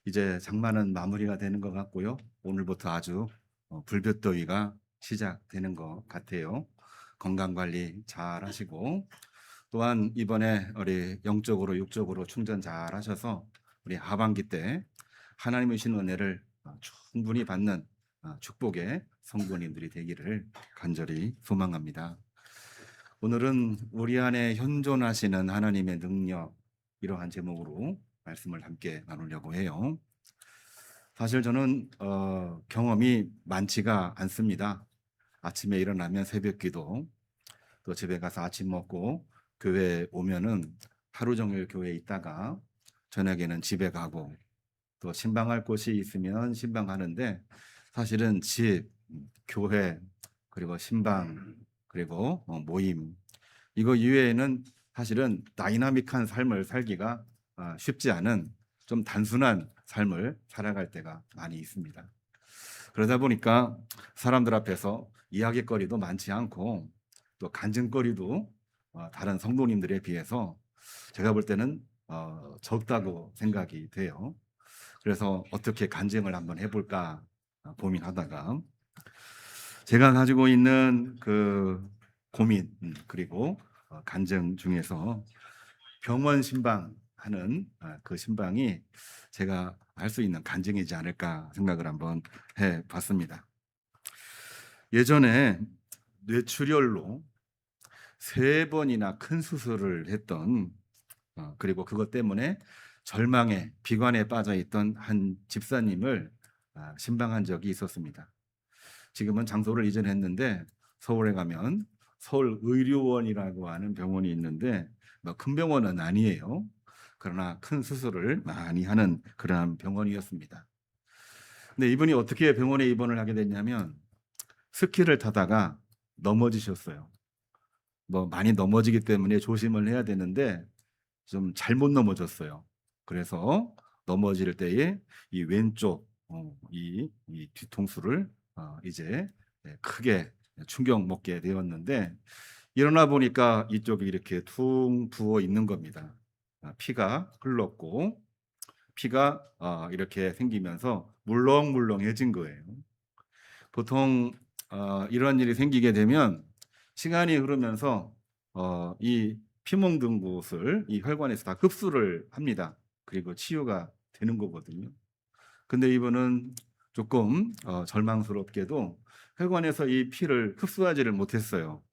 이제 장마는 마무리가 되는 것 같고요. 오늘부터 아주 불볕더위가 시작되는 것 같아요. 건강 관리 잘 하시고 또한 이번에 우리 영적으로 육적으로 충전 잘 하셔서 우리 하반기 때 하나님의 신 은혜를 충분히 받는 축복의 성도님들이 되기를 간절히 소망합니다. 오늘은 우리 안에 현존하시는 하나님의 능력, 이러한 제목으로 말씀을 함께 나누려고 해요. 사실 저는 경험이 많지가 않습니다. 아침에 일어나면 새벽기도, 또 집에 가서 아침 먹고 교회에 오면은 하루 종일 교회에 있다가 저녁에는 집에 가고, 또 신방할 곳이 있으면 신방하는데, 사실은 집, 교회, 그리고 신방, 그리고 모임, 이거 이외에는 사실은 다이나믹한 삶을 살기가 쉽지 않은, 좀 단순한 삶을 살아갈 때가 많이 있습니다. 그러다 보니까 사람들 앞에서 이야기거리도 많지 않고, 또 간증거리도 다른 성도님들에 비해서 제가 볼 때는 적다고 생각이 돼요. 그래서 어떻게 간증을 한번 해볼까 고민하다가 제가 가지고 있는 그 고민, 그리고 간증 중에서 병원 신방하는 그 신방이 제가 할 수 있는 간증이지 않을까 생각을 한번 해봤습니다. 예전에 뇌출혈로 3번이나 큰 수술을 했던, 그리고 그것 때문에 절망에 비관에 빠져 있던 한 집사님을 신방한 적이 있었습니다. 지금은 장소를 이전했는데 서울에 가면 서울의료원이라고 하는 병원이 있는데 뭐 큰 병원은 아니에요. 그러나 큰 수술을 많이 하는 그러한 병원이었습니다. 근데 이분이 어떻게 병원에 입원을 하게 됐냐면 스키를 타다가 넘어지셨어요. 뭐 많이 넘어지기 때문에 조심을 해야 되는데 좀 잘못 넘어졌어요. 그래서 넘어질 때에 이 왼쪽 이 뒤통수를 이제 크게 충격 먹게 되었는데, 일어나 보니까 이쪽이 이렇게 퉁 부어 있는 겁니다. 피가 흘렀고 피가 이렇게 생기면서 물렁물렁해진 거예요. 보통 이런 일이 생기게 되면 시간이 흐르면서 이 피멍든 곳을 이 혈관에서 다 흡수를 합니다. 그리고 치유가 되는 거거든요. 근데 이분은 조금 절망스럽게도 혈관에서 이 피를 흡수하지를 못했어요.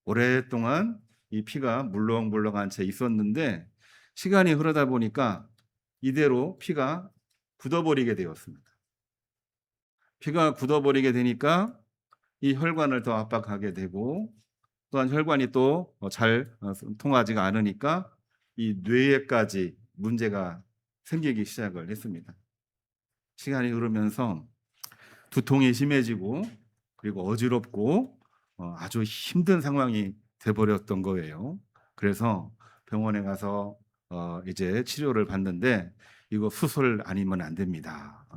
오랫동안 이 피가 물렁물렁한 채 있었는데 시간이 흐르다 보니까 이대로 피가 굳어버리게 되었습니다. 피가 굳어버리게 되니까 이 혈관을 더 압박하게 되고, 또한 혈관이 또 잘 통하지가 않으니까 이 뇌에까지 문제가 생기기 시작을 했습니다. 시간이 흐르면서 두통이 심해지고 그리고 어지럽고 아주 힘든 상황이 돼버렸던 거예요. 그래서 병원에 가서 이제 치료를 받는데 이거 수술 아니면 안 됩니다.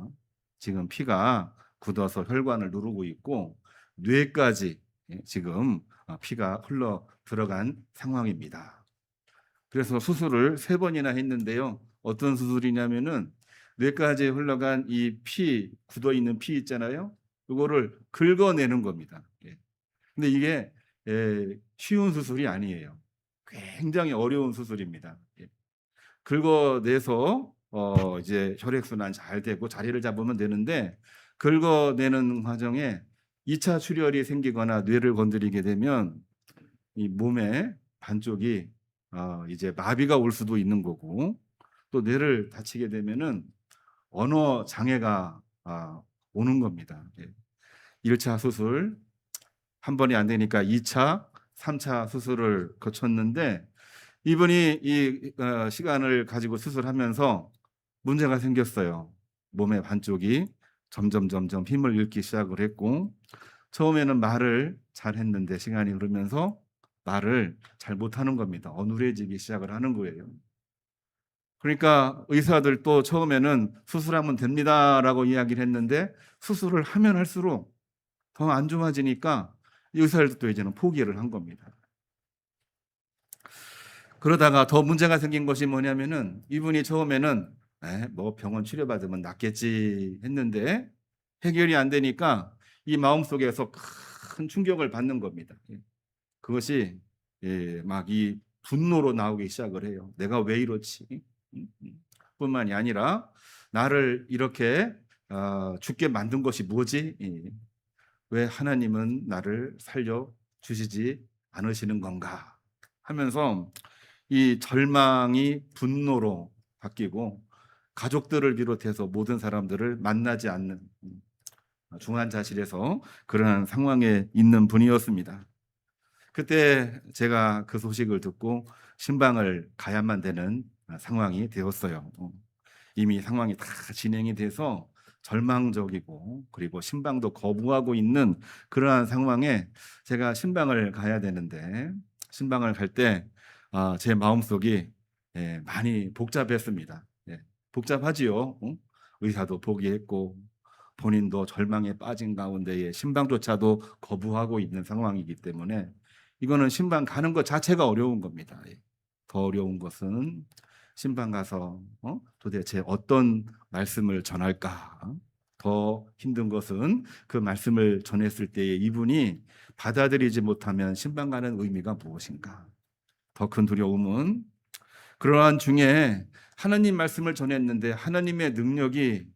지금 피가 굳어서 혈관을 누르고 있고 뇌까지 지금 피가 흘러 들어간 상황입니다. 그래서 수술을 3번이나 했는데요. 어떤 수술이냐면은 뇌까지 흘러간 이 피, 굳어 있는 피 있잖아요. 그거를 긁어내는 겁니다. 예. 근데 이게 쉬운 수술이 아니에요. 굉장히 어려운 수술입니다. 예. 긁어내서 이제 혈액순환 잘 되고 자리를 잡으면 되는데, 긁어내는 과정에 2차 출혈이 생기거나 뇌를 건드리게 되면 이 몸의 반쪽이 이제 마비가 올 수도 있는 거고, 또 뇌를 다치게 되면은 언어 장애가 오는 겁니다. 예. 1차 수술 한 번이 안 되니까 2차, 3차 수술을 거쳤는데, 이분이 이 시간을 가지고 수술하면서 문제가 생겼어요. 몸의 반쪽이 점점 힘을 잃기 시작을 했고, 처음에는 말을 잘 했는데 시간이 흐르면서 말을 잘 못하는 겁니다. 어눌해지기 시작을 하는 거예요. 그러니까 의사들도 처음에는 수술하면 됩니다라고 이야기를 했는데 수술을 하면 할수록 더 안 좋아지니까 의사들도 이제는 포기를 한 겁니다. 그러다가 더 문제가 생긴 것이 뭐냐면은 이분이 처음에는 뭐 병원 치료받으면 낫겠지 했는데 해결이 안 되니까 이 마음속에서 큰 충격을 받는 겁니다. 그것이 막 이 분노로 나오기 시작을 해요. '내가 왜 이렇지?' 뿐만이 아니라 '나를 이렇게 죽게 만든 것이 뭐지? 왜 하나님은 나를 살려 주시지 않으시는 건가?' 하면서 이 절망이 분노로 바뀌고 가족들을 비롯해서 모든 사람들을 만나지 않는 중환자실에서 그러한 상황에 있는 분이었습니다. 그때 제가 그 소식을 듣고 신방을 가야만 되는 상황이 되었어요. 이미 상황이 다 진행이 돼서 절망적이고 그리고 신방도 거부하고 있는 그러한 상황에 제가 신방을 가야 되는데 신방을 갈 때 제 마음속이 많이 복잡했습니다. 복잡하지요. 의사도 포기했고 본인도 절망에 빠진 가운데에 신방조차도 거부하고 있는 상황이기 때문에 이거는 신방 가는 것 자체가 어려운 겁니다. 더 어려운 것은 신방 가서 도대체 어떤 말씀을 전할까? 더 힘든 것은 그 말씀을 전했을 때에 이분이 받아들이지 못하면 신방 가는 의미가 무엇인가? 더 큰 두려움은 그러한 중에 하나님 말씀을 전했는데 하나님의 능력이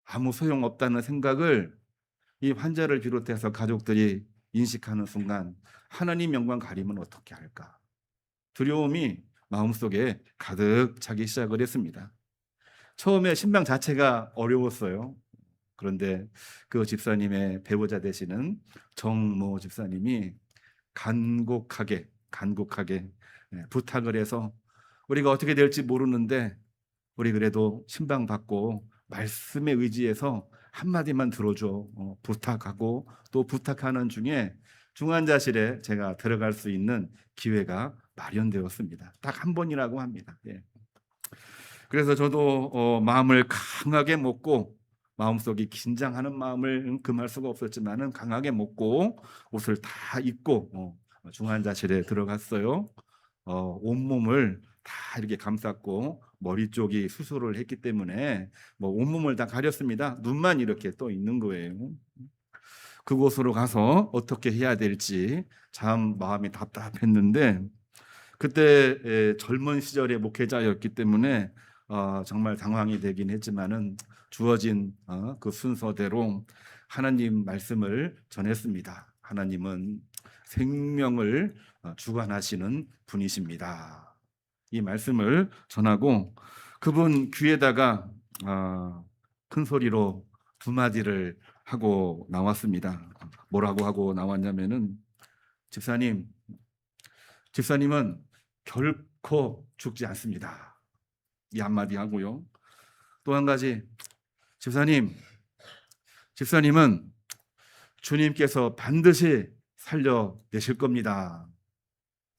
아무 소용없다는 생각을 이 환자를 비롯해서 가족들이 인식하는 순간 하나님 영광 가리면 어떻게 할까? 두려움이 마음속에 가득 차기 시작을 했습니다. 처음에 신방 자체가 어려웠어요. 그런데 그 집사님의 배우자 되시는 정모 집사님이 간곡하게 부탁을 해서 우리가 어떻게 될지 모르는데 우리 그래도 신방 받고 말씀에 의지해서 한마디만 들어줘 부탁하고 또 부탁하는 중에 중환자실에 제가 들어갈 수 있는 기회가 마련되었습니다. 딱 한 번이라고 합니다. 그래서 저도 마음을 강하게 먹고 마음속이 긴장하는 마음을 금할 수가 없었지만은 강하게 먹고 옷을 다 입고 중환자실에 들어갔어요. 온몸을 다 이렇게 감쌌고 머리 쪽이 수술을 했기 때문에 뭐 온몸을 다 가렸습니다. 눈만 이렇게 떠 있는 거예요. 그곳으로 가서 어떻게 해야 될지 참 마음이 답답했는데 그때 젊은 시절의 목회자였기 때문에 정말 당황이 되긴 했지만은 주어진 그 순서대로 하나님 말씀을 전했습니다. 하나님은 생명을 주관하시는 분이십니다. 이 말씀을 전하고 그분 귀에다가 큰 소리로 두 마디를 하고 나왔습니다. 뭐라고 하고 나왔냐면은 집사님은 결코 죽지 않습니다. 이 한마디 하고요. 또 한 가지, 집사님은 주님께서 반드시 살려내실 겁니다.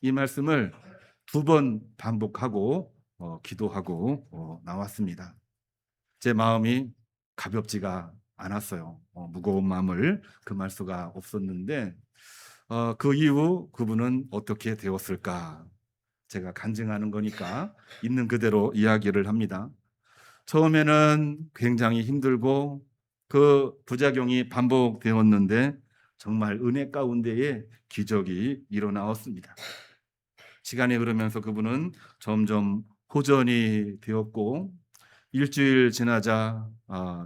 이 말씀을 두 번 반복하고 기도하고 나왔습니다. 제 마음이 가볍지가 않았어요. 무거운 마음을 금할 수가 없었는데 그 이후 그분은 어떻게 되었을까? 제가 간증하는 거니까 있는 그대로 이야기를 합니다. 처음에는 굉장히 힘들고 그 부작용이 반복되었는데 정말 은혜 가운데에 기적이 일어나었습니다. 시간이 흐르면서 그분은 점점 호전이 되었고 일주일 지나자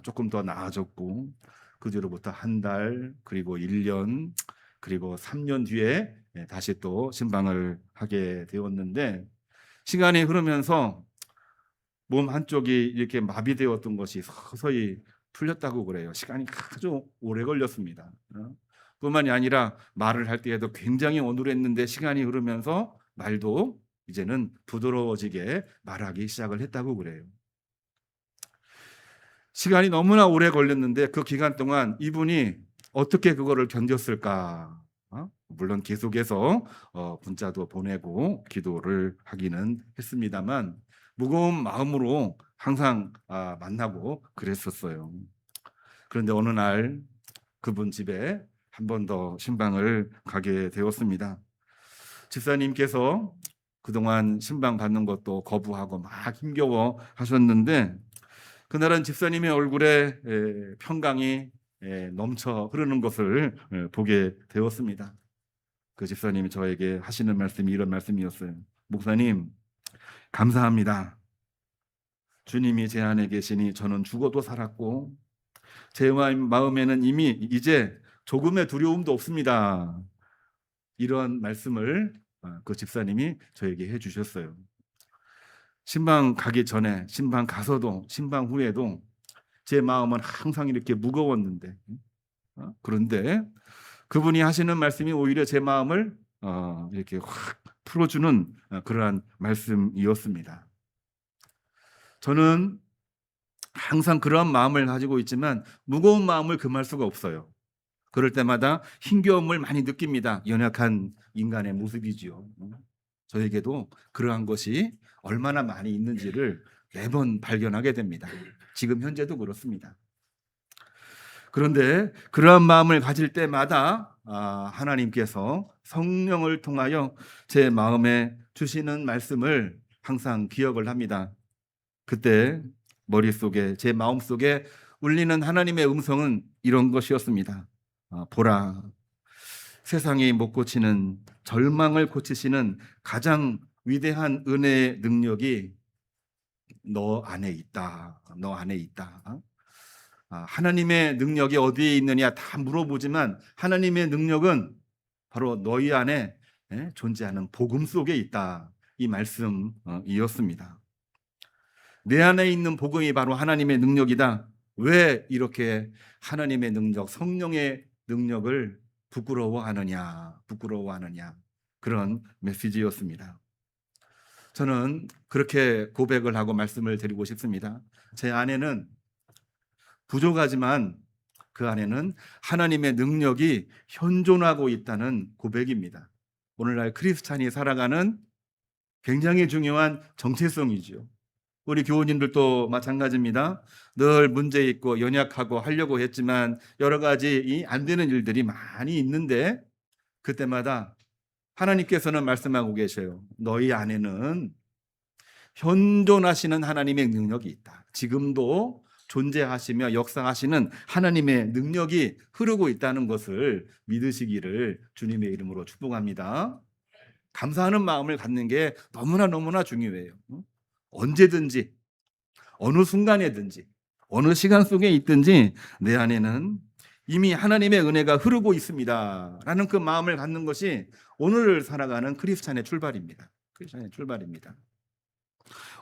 조금 더 나아졌고 그 뒤로부터 한 달 그리고 1년 그리고 3년 뒤에 다시 또 신방을 하게 되었는데 시간이 흐르면서 몸 한쪽이 이렇게 마비되었던 것이 서서히 풀렸다고 그래요. 시간이 아주 오래 걸렸습니다. 뿐만이 아니라 말을 할 때에도 굉장히 어눌했는데 시간이 흐르면서 말도 이제는 부드러워지게 말하기 시작을 했다고 그래요. 시간이 너무나 오래 걸렸는데 그 기간 동안 이분이 어떻게 그거를 견뎠을까? 물론 계속해서 문자도 보내고 기도를 하기는 했습니다만 무거운 마음으로 항상 만나고 그랬었어요. 그런데 어느 날 그분 집에 한 번 더 신방을 가게 되었습니다. 집사님께서 그동안 신방 받는 것도 거부하고 막 힘겨워 하셨는데 그날은 집사님의 얼굴에 평강이 넘쳐 흐르는 것을 보게 되었습니다. 그 집사님이 저에게 하시는 말씀이 이런 말씀이었어요. 목사님, 감사합니다. 주님이 제 안에 계시니 저는 죽어도 살았고 제 마음에는 이미 이제 조금의 두려움도 없습니다. 이런 말씀을 그 집사님이 저에게 해주셨어요. 신방 가기 전에, 신방 가서도, 신방 후에도 제 마음은 항상 이렇게 무거웠는데, 그런데 그분이 하시는 말씀이 오히려 제 마음을 이렇게 확 풀어주는 그러한 말씀이었습니다. 저는 항상 그러한 마음을 가지고 있지만 무거운 마음을 금할 수가 없어요. 그럴 때마다 힘겨움을 많이 느낍니다. 연약한 인간의 모습이지요. 저에게도 그러한 것이 얼마나 많이 있는지를 매번 발견하게 됩니다. 지금 현재도 그렇습니다. 그런데 그러한 마음을 가질 때마다 하나님께서 성령을 통하여 제 마음에 주시는 말씀을 항상 기억을 합니다. 그때 머릿속에, 제 마음속에 울리는 하나님의 음성은 이런 것이었습니다. 보라, 세상이 못 고치는 절망을 고치시는 가장 위대한 은혜의 능력이 너 안에 있다. 너 안에 있다. 하나님의 능력이 어디에 있느냐 다 물어보지만 하나님의 능력은 바로 너희 안에 존재하는 복음 속에 있다. 이 말씀이었습니다. 내 안에 있는 복음이 바로 하나님의 능력이다. 왜 이렇게 하나님의 능력, 성령의 능력을 부끄러워하느냐, 그런 메시지였습니다. 저는 그렇게 고백을 하고 말씀을 드리고 싶습니다. 제 안에는 부족하지만 그 안에는 하나님의 능력이 현존하고 있다는 고백입니다. 오늘날 크리스찬이 살아가는 굉장히 중요한 정체성이지요. 우리 교우님들도 마찬가지입니다. 늘 문제 있고 연약하고 하려고 했지만 여러 가지 안 되는 일들이 많이 있는데 그때마다 하나님께서는 말씀하고 계셔요. 너희 안에는 현존하시는 하나님의 능력이 있다. 지금도 존재하시며 역사하시는 하나님의 능력이 흐르고 있다는 것을 믿으시기를 주님의 이름으로 축복합니다. 감사하는 마음을 갖는 게 너무나 중요해요. 언제든지, 어느 순간에든지, 어느 시간 속에 있든지 내 안에는 이미 하나님의 은혜가 흐르고 있습니다. 라는 그 마음을 갖는 것이 오늘을 살아가는 크리스찬의 출발입니다.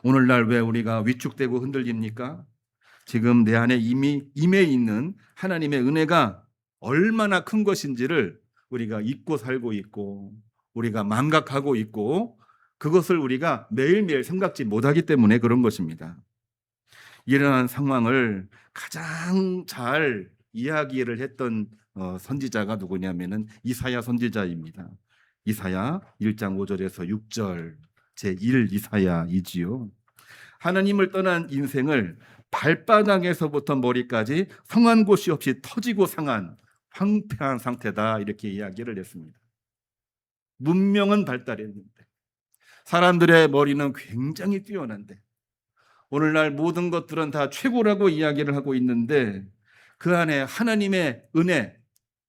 오늘날 왜 우리가 위축되고 흔들립니까? 지금 내 안에 이미 임해 있는 하나님의 은혜가 얼마나 큰 것인지를 우리가 잊고 살고 있고 우리가 망각하고 있고 그것을 우리가 매일매일 생각지 못하기 때문에 그런 것입니다. 이러한 상황을 가장 잘 이야기를 했던 선지자가 누구냐면은 이사야 선지자입니다. 이사야 1장 5절에서 6절 제1 이사야이지요. 하나님을 떠난 인생을 발바닥에서부터 머리까지 성한 곳이 없이 터지고 상한 황폐한 상태다 이렇게 이야기를 했습니다. 문명은 발달했는데 사람들의 머리는 굉장히 뛰어난데 오늘날 모든 것들은 다 최고라고 이야기를 하고 있는데 그 안에 하나님의 은혜,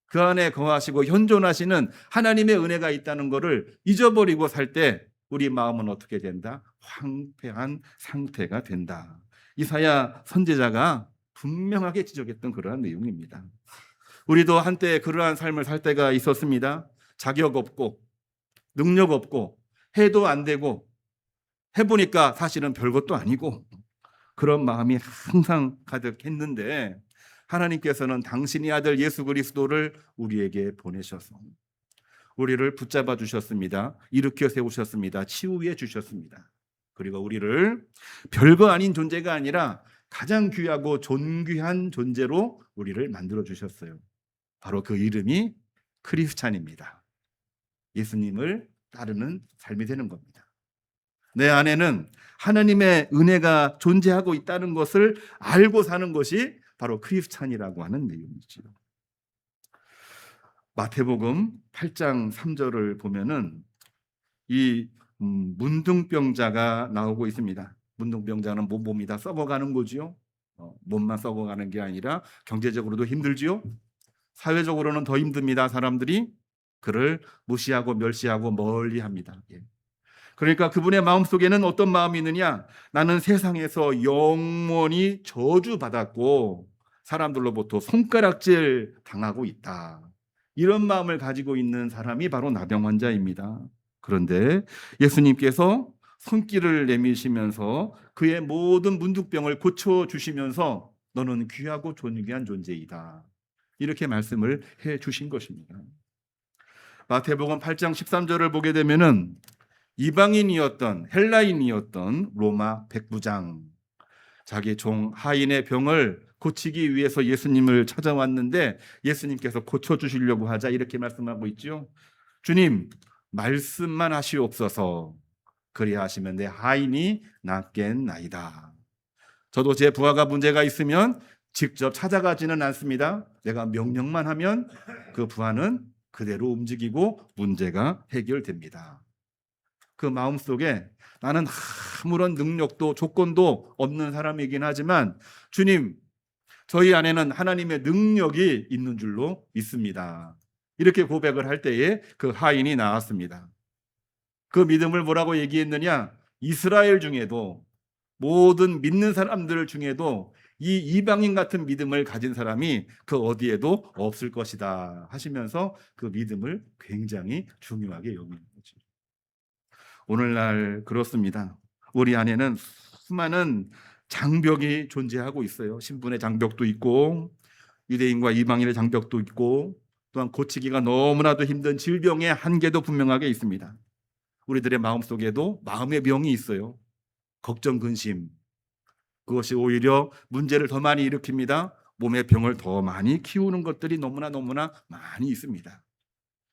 그 안에 거하시고 현존하시는 하나님의 은혜가 있다는 것을 잊어버리고 살 때 우리 마음은 어떻게 된다? 황폐한 상태가 된다. 이사야 선지자가 분명하게 지적했던 그러한 내용입니다. 우리도 한때 그러한 삶을 살 때가 있었습니다. 자격 없고 능력 없고 해도 안 되고 해보니까 사실은 별것도 아니고 그런 마음이 항상 가득했는데 하나님께서는 당신의 아들 예수 그리스도를 우리에게 보내셔서 우리를 붙잡아 주셨습니다. 일으켜 세우셨습니다. 치유해 주셨습니다. 그리고 우리를 별거 아닌 존재가 아니라 가장 귀하고 존귀한 존재로 우리를 만들어 주셨어요. 바로 그 이름이 크리스찬입니다. 예수님을 따르는 삶이 되는 겁니다. 내 안에는 하나님의 은혜가 존재하고 있다는 것을 알고 사는 것이 바로 크리스찬이라고 하는 내용이지요. 마태복음 8장 3절을 보면은 이 문둥병자가 나오고 있습니다. 문둥병자는 몸이 다 썩어가는 거지요. 몸만 썩어가는 게 아니라 경제적으로도 힘들지요. 사회적으로는 더 힘듭니다. 사람들이 그를 무시하고 멸시하고 멀리합니다. 예. 그러니까 그분의 마음속에는 어떤 마음이 있느냐? 나는 세상에서 영원히 저주받았고 사람들로부터 손가락질 당하고 있다. 이런 마음을 가지고 있는 사람이 바로 나병 환자입니다. 그런데 예수님께서 손길을 내미시면서 그의 모든 문둥병을 고쳐주시면서 너는 귀하고 존귀한 존재이다. 이렇게 말씀을 해 주신 것입니다. 마태복음 8장 13절을 보게 되면은 이방인이었던 헬라인이었던 로마 백부장 자기 종 하인의 병을 고치기 위해서 예수님을 찾아왔는데 예수님께서 고쳐주시려고 하자 이렇게 말씀하고 있죠. 주님 말씀만 하시옵소서 그리하시면 내 하인이 낫겠나이다. 저도 제 부하가 문제가 있으면 직접 찾아가지는 않습니다. 내가 명령만 하면 그 부하는 그대로 움직이고 문제가 해결됩니다. 그 마음속에 나는 아무런 능력도 조건도 없는 사람이긴 하지만 주님, 저희 안에는 하나님의 능력이 있는 줄로 믿습니다. 이렇게 고백을 할 때에 그 하인이 나왔습니다. 그 믿음을 뭐라고 얘기했느냐? 이스라엘 중에도 모든 믿는 사람들 중에도 이 이방인 같은 믿음을 가진 사람이 그 어디에도 없을 것이다 하시면서 그 믿음을 굉장히 중요하게 여기는 거죠. 오늘날 그렇습니다. 우리 안에는 수많은 장벽이 존재하고 있어요. 신분의 장벽도 있고 유대인과 이방인의 장벽도 있고 또한 고치기가 너무나도 힘든 질병의 한계도 분명하게 있습니다. 우리들의 마음속에도 마음의 병이 있어요. 걱정, 근심. 그것이 오히려 문제를 더 많이 일으킵니다. 몸의 병을 더 많이 키우는 것들이 너무나 많이 있습니다.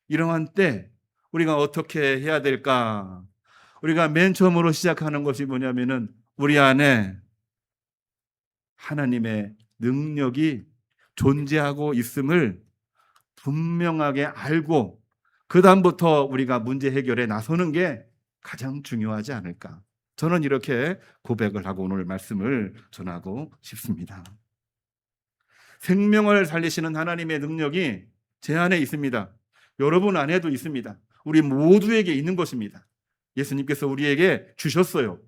이러한 때 우리가 어떻게 해야 될까? 우리가 맨 처음으로 시작하는 것이 뭐냐면은 우리 안에 하나님의 능력이 존재하고 있음을 분명하게 알고 그 다음부터 우리가 문제 해결에 나서는 게 가장 중요하지 않을까. 저는 이렇게 고백을 하고 오늘 말씀을 전하고 싶습니다. 생명을 살리시는 하나님의 능력이 제 안에 있습니다. 여러분 안에도 있습니다. 우리 모두에게 있는 것입니다. 예수님께서 우리에게 주셨어요.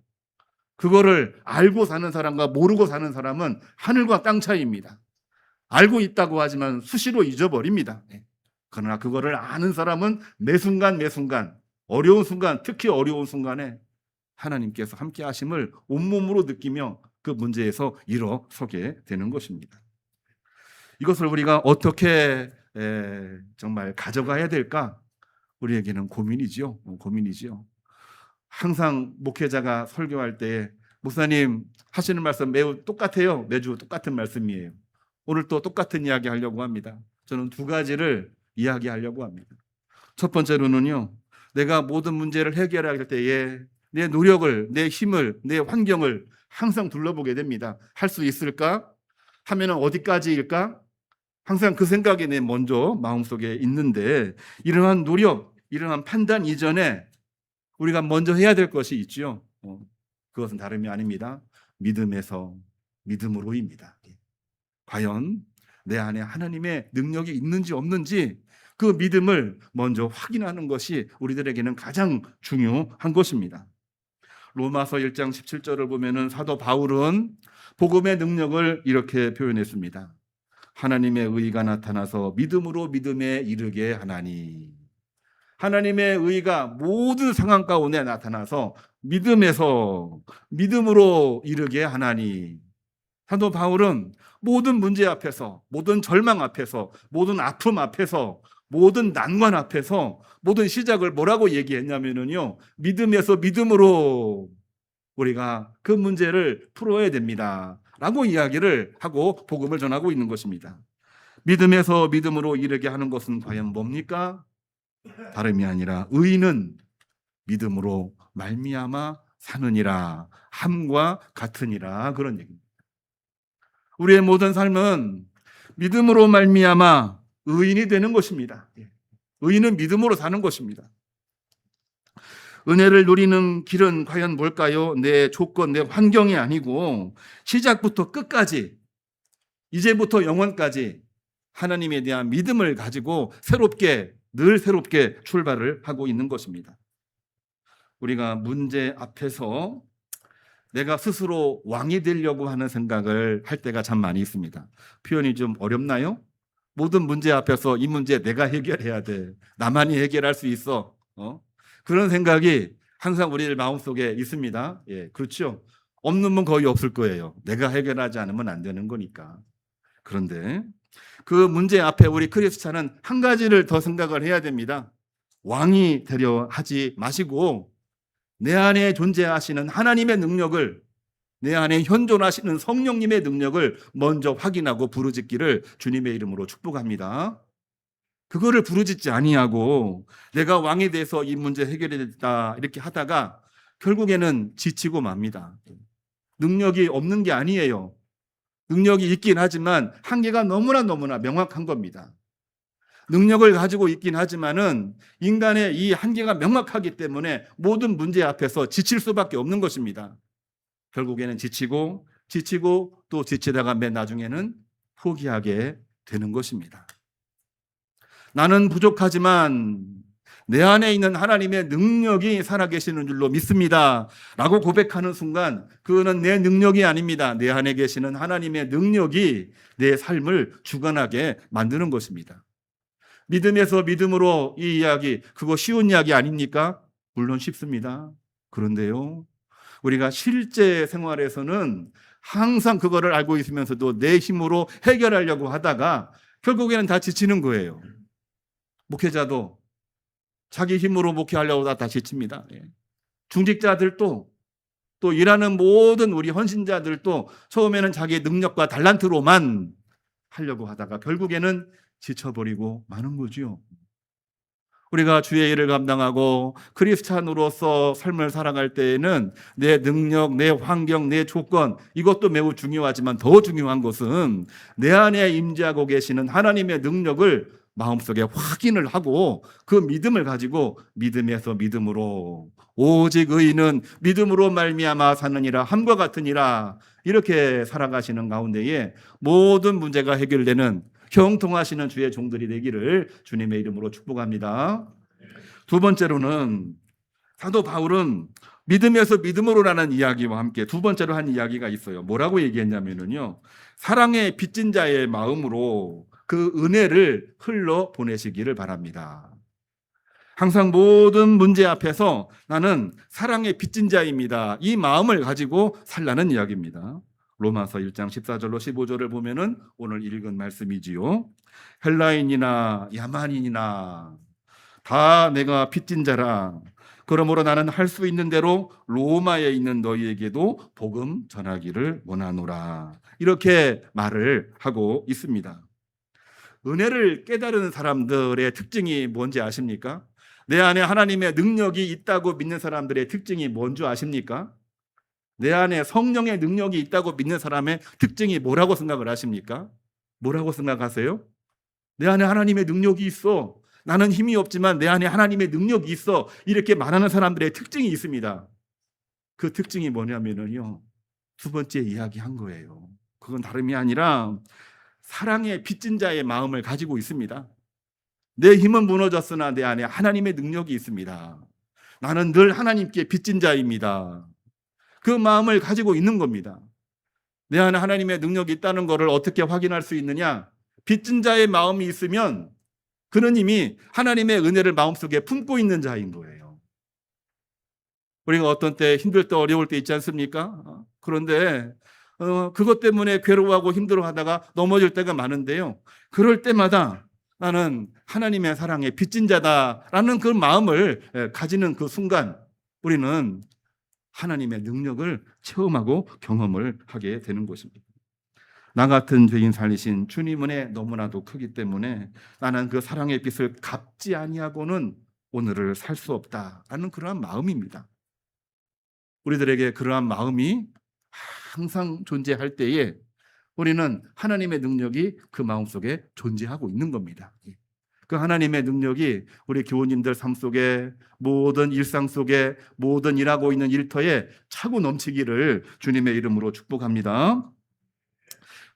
그거를 알고 사는 사람과 모르고 사는 사람은 하늘과 땅 차이입니다. 알고 있다고 하지만 수시로 잊어버립니다. 그러나 그거를 아는 사람은 매 순간 어려운 순간, 특히 어려운 순간에 하나님께서 함께 하심을 온몸으로 느끼며 그 문제에서 일어서게 되는 것입니다. 이것을 우리가 어떻게 정말 가져가야 될까? 우리에게는 고민이지요. 항상 목회자가 설교할 때 목사님 하시는 말씀 매우 똑같아요. 매주 똑같은 말씀이에요. 오늘 또 똑같은 이야기 하려고 합니다. 저는 두 가지를 이야기하려고 합니다. 첫 번째로는요. 내가 모든 문제를 해결할 때에 내 노력을, 내 힘을, 내 환경을 항상 둘러보게 됩니다. 할 수 있을까? 하면은 어디까지일까? 항상 그 생각이 내 먼저 마음속에 있는데 이러한 노력, 이러한 판단 이전에 우리가 먼저 해야 될 것이 있지요. 그것은 다름이 아닙니다. 믿음으로입니다. 과연 내 안에 하나님의 능력이 있는지 없는지 그 믿음을 먼저 확인하는 것이 우리들에게는 가장 중요한 것입니다. 로마서 1장 17절을 보면은 사도 바울은 복음의 능력을 이렇게 표현했습니다. 하나님의 의가 나타나서 믿음으로 믿음에 이르게 하나니. 하나님의 의가 모든 상황 가운데 나타나서 믿음으로 이르게 하나니. 사도 바울은 모든 문제 앞에서, 모든 절망 앞에서, 모든 아픔 앞에서, 모든 난관 앞에서 모든 시작을 뭐라고 얘기했냐면요. 믿음에서 믿음으로 우리가 그 문제를 풀어야 됩니다. 라고 이야기를 하고 복음을 전하고 있는 것입니다. 믿음에서 믿음으로 이르게 하는 것은 과연 뭡니까? 다름이 아니라 의인은 믿음으로 말미암아 사느니라 함과 같으니라 그런 얘기입니다. 우리의 모든 삶은 믿음으로 말미암아 의인이 되는 것입니다. 의인은 믿음으로 사는 것입니다. 은혜를 누리는 길은 과연 뭘까요? 내 조건, 내 환경이 아니고 시작부터 끝까지, 이제부터 영원까지 하나님에 대한 믿음을 가지고 늘 새롭게 출발을 하고 있는 것입니다. 우리가 문제 앞에서 내가 스스로 왕이 되려고 하는 생각을 할 때가 참 많이 있습니다. 표현이 좀 어렵나요? 모든 문제 앞에서 이 문제 내가 해결해야 돼. 나만이 해결할 수 있어. 그런 생각이 항상 우리 마음속에 있습니다. 예, 그렇죠. 없는 분 거의 없을 거예요. 내가 해결하지 않으면 안 되는 거니까. 그런데 그 문제 앞에 우리 크리스찬은 한 가지를 더 생각을 해야 됩니다. 왕이 되려 하지 마시고 내 안에 존재하시는 하나님의 능력을, 내 안에 현존하시는 성령님의 능력을 먼저 확인하고 부르짖기를 주님의 이름으로 축복합니다. 그거를 부르짖지 아니하고 내가 왕이 돼서 이 문제 해결했다 이렇게 하다가 결국에는 지치고 맙니다. 능력이 없는 게 아니에요. 능력이 있긴 하지만 한계가 너무나 명확한 겁니다. 능력을 가지고 있긴 하지만은 인간의 이 한계가 명확하기 때문에 모든 문제 앞에서 지칠 수밖에 없는 것입니다. 결국에는 지치고 또 지치다가 맨 나중에는 포기하게 되는 것입니다. 나는 부족하지만 내 안에 있는 하나님의 능력이 살아계시는 줄로 믿습니다 라고 고백하는 순간 그거는 내 능력이 아닙니다. 내 안에 계시는 하나님의 능력이 내 삶을 주관하게 만드는 것입니다. 믿음에서 믿음으로 이 이야기, 그거 쉬운 이야기 아닙니까? 물론 쉽습니다. 그런데요, 우리가 실제 생활에서는 항상 그거를 알고 있으면서도 내 힘으로 해결하려고 하다가 결국에는 다 지치는 거예요. 목회자도 자기 힘으로 목회하려고 다 지칩니다. 중직자들도, 또 일하는 모든 우리 헌신자들도 처음에는 자기 능력과 달란트로만 하려고 하다가 결국에는 지쳐버리고 마는 거죠. 우리가 주의 일을 감당하고 크리스찬으로서 삶을 살아갈 때에는 내 능력, 내 환경, 내 조건, 이것도 매우 중요하지만 더 중요한 것은 내 안에 임재하고 계시는 하나님의 능력을 마음속에 확인을 하고 그 믿음을 가지고 믿음에서 믿음으로 오직 의인은 믿음으로 말미암아 사느니라 함과 같으니라 이렇게 살아가시는 가운데에 모든 문제가 해결되는 형통하시는 주의 종들이 되기를 주님의 이름으로 축복합니다. 두 번째로는 사도 바울은 믿음에서 믿음으로라는 이야기와 함께 두 번째로 한 이야기가 있어요. 뭐라고 얘기했냐면요, 사랑의 빚진 자의 마음으로 그 은혜를 흘러 보내시기를 바랍니다. 항상 모든 문제 앞에서 나는 사랑의 빚진 자입니다, 이 마음을 가지고 살라는 이야기입니다. 로마서 1장 14절로 15절을 보면은 오늘 읽은 말씀이지요. 헬라인이나 야만인이나 다 내가 빚진 자라. 그러므로 나는 할 수 있는 대로 로마에 있는 너희에게도 복음 전하기를 원하노라. 이렇게 말을 하고 있습니다. 은혜를 깨달은 사람들의 특징이 뭔지 아십니까? 내 안에 하나님의 능력이 있다고 믿는 사람들의 특징이 뭔지 아십니까? 내 안에 성령의 능력이 있다고 믿는 사람의 특징이 뭐라고 생각을 하십니까? 뭐라고 생각하세요? 내 안에 하나님의 능력이 있어. 나는 힘이 없지만 내 안에 하나님의 능력이 있어. 이렇게 말하는 사람들의 특징이 있습니다. 그 특징이 뭐냐면요, 두 번째 이야기한 거예요. 그건 다름이 아니라 사랑의 빚진 자의 마음을 가지고 있습니다. 내 힘은 무너졌으나 내 안에 하나님의 능력이 있습니다. 나는 늘 하나님께 빚진 자입니다. 그 마음을 가지고 있는 겁니다. 내 안에 하나님의 능력이 있다는 것을 어떻게 확인할 수 있느냐? 빚진 자의 마음이 있으면 그는 이미 하나님의 은혜를 마음속에 품고 있는 자인 거예요. 우리가 어떤 때 힘들 때 어려울 때 있지 않습니까? 그런데 그것 때문에 괴로워하고 힘들어하다가 넘어질 때가 많은데요, 그럴 때마다 나는 하나님의 사랑에 빚진 자다라는 그 마음을 가지는 그 순간 우리는 하나님의 능력을 체험하고 경험을 하게 되는 것입니다. 나 같은 죄인 살리신 주님 은혜 너무나도 크기 때문에 나는 그 사랑의 빚을 갚지 아니하고는 오늘을 살 수 없다라는 그러한 마음입니다. 우리들에게 그러한 마음이 항상 존재할 때에 우리는 하나님의 능력이 그 마음속에 존재하고 있는 겁니다. 그 하나님의 능력이 우리 교우님들 삶 속에, 모든 일상 속에, 모든 일하고 있는 일터에 차고 넘치기를 주님의 이름으로 축복합니다.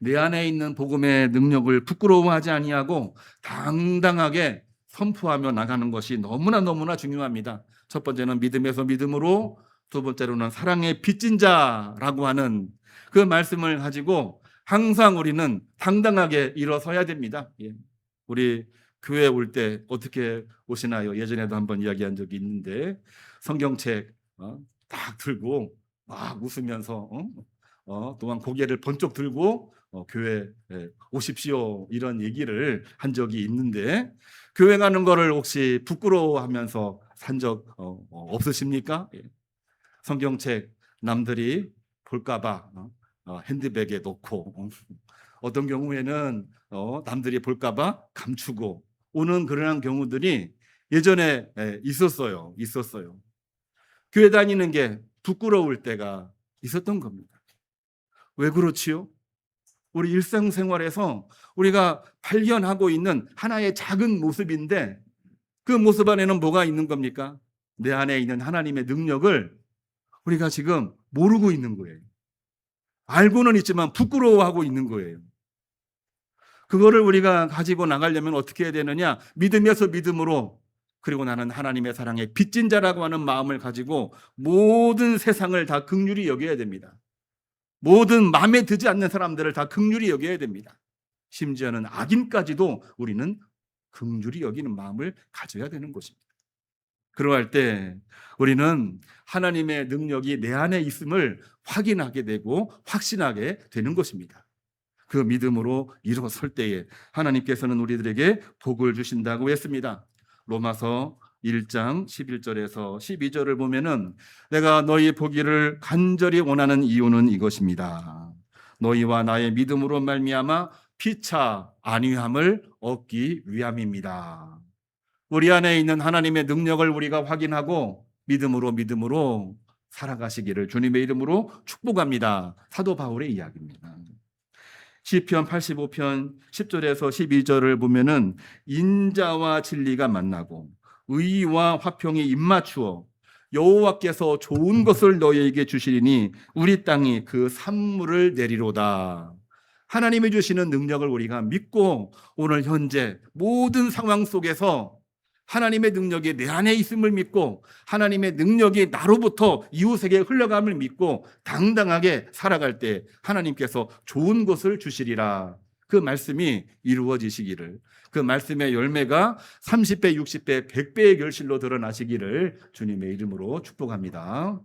내 안에 있는 복음의 능력을 부끄러워하지 아니하고 당당하게 선포하며 나가는 것이 너무나 중요합니다. 첫 번째는 믿음에서 믿음으로, 두 번째로는 사랑의 빚진 자라고 하는 그 말씀을 가지고 항상 우리는 당당하게 일어서야 됩니다. 우리 교회 올 때 어떻게 오시나요? 예전에도 한번 이야기한 적이 있는데 성경책 딱 들고 막 웃으면서 또한 고개를 번쩍 들고 교회 오십시오 이런 얘기를 한 적이 있는데, 교회 가는 거를 혹시 부끄러워하면서 산 적 없으십니까? 성경책 남들이 볼까봐 핸드백에 넣고, 어떤 경우에는 남들이 볼까봐 감추고 오는 그런 경우들이 예전에 있었어요. 교회 다니는 게 부끄러울 때가 있었던 겁니다. 왜 그렇지요? 우리 일상생활에서 우리가 발견하고 있는 하나의 작은 모습인데, 그 모습 안에는 뭐가 있는 겁니까? 내 안에 있는 하나님의 능력을 우리가 지금 모르고 있는 거예요. 알고는 있지만 부끄러워하고 있는 거예요. 그거를 우리가 가지고 나가려면 어떻게 해야 되느냐? 믿음에서 믿음으로, 그리고 나는 하나님의 사랑에 빚진 자라고 하는 마음을 가지고 모든 세상을 다 긍휼히 여겨야 됩니다. 모든 마음에 들지 않는 사람들을 다 긍휼히 여겨야 됩니다. 심지어는 악인까지도 우리는 긍휼히 여기는 마음을 가져야 되는 것입니다. 그러할 때 우리는 하나님의 능력이 내 안에 있음을 확인하게 되고 확신하게 되는 것입니다. 그 믿음으로 일어설 때에 하나님께서는 우리들에게 복을 주신다고 했습니다. 로마서 1장 11절에서 12절을 보면은 내가 너희 보기를 간절히 원하는 이유는 이것입니다. 너희와 나의 믿음으로 말미암아 피차 안위함을 얻기 위함입니다. 우리 안에 있는 하나님의 능력을 우리가 확인하고 믿음으로 살아가시기를 주님의 이름으로 축복합니다. 사도 바울의 이야기입니다. 시편 85편 10절에서 12절을 보면은 인자와 진리가 만나고 의와 화평이 입맞추어 여호와께서 좋은 것을 너희에게 주시리니 우리 땅이 그 산물을 내리로다. 하나님이 주시는 능력을 우리가 믿고 오늘 현재 모든 상황 속에서 하나님의 능력이 내 안에 있음을 믿고 하나님의 능력이 나로부터 이웃에게 흘러감을 믿고 당당하게 살아갈 때 하나님께서 좋은 것을 주시리라. 그 말씀이 이루어지시기를, 그 말씀의 열매가 30배, 60배, 100배의 결실로 드러나시기를 주님의 이름으로 축복합니다.